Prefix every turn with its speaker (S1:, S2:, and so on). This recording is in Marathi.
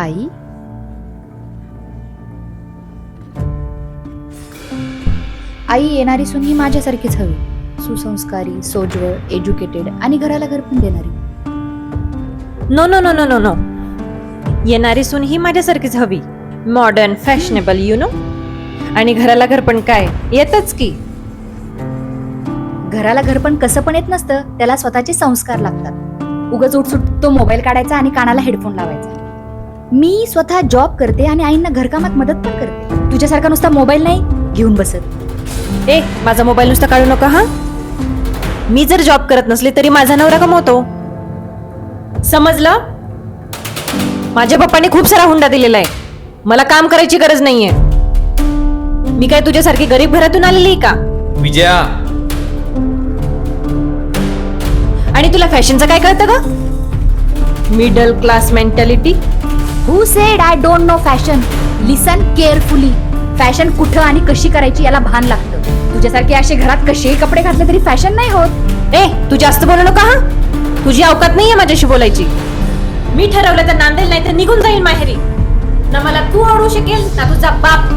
S1: आई आई येणारी सून ही माझ्यासारखीच हवी. सुसंस्कारी, सोज्वळ, एज्युकेटेड आणि घराला घर पण देणारी.
S2: No no no no no no, येणारी सून ही माझ्यासारखीच हवी. Modern, fashionable, you know. आणि घराला घर पण काय येतच की.
S1: घराला घर पण कसं पण येत नसतं, त्याला स्वतःचे संस्कार लागतात. उगाच उठसूट तो मोबाईल काढायचा आणि कानाला हेडफोन लावायचा. मी स्वतः जॉब करते आणि आईंना घरकामात मदत पण करते. तुझ्यासारखा नुसता मोबाईल नाही घेऊन बसत.
S2: ए, माझा मोबाईल नुसता काढू नका हा. मी जर जॉब करत नसले तरी माझा नवरा कमवतो, समजलं. माझ्या पप्पाने खूप सारा हुंडा दिलेला आहे, मला काम करायची गरज नाहीये. मी काय तुझ्यासारखी गरीब घरातून आलेली का?
S3: विजया,
S2: आणि तुला फॅशनचं काय कळतं का? Middle class mentality.
S1: Who said I don't know fashion? Listen carefully. Fashion कुठं आणि कशी करायची याला भान लागतं. तुझ्यासारखे असे घरात कसेही कपडे घातले तरी फॅशन नाही होत.
S2: ए, तू जास्त बोलू नका हा. तुझी अवकात नाहीये माझ्याशी बोलायची. मी ठरवलं तर नांदेल, नाही तर निघून जाईल माहेरी. ना मला तू आवडू शकेल ना तुझा बाप.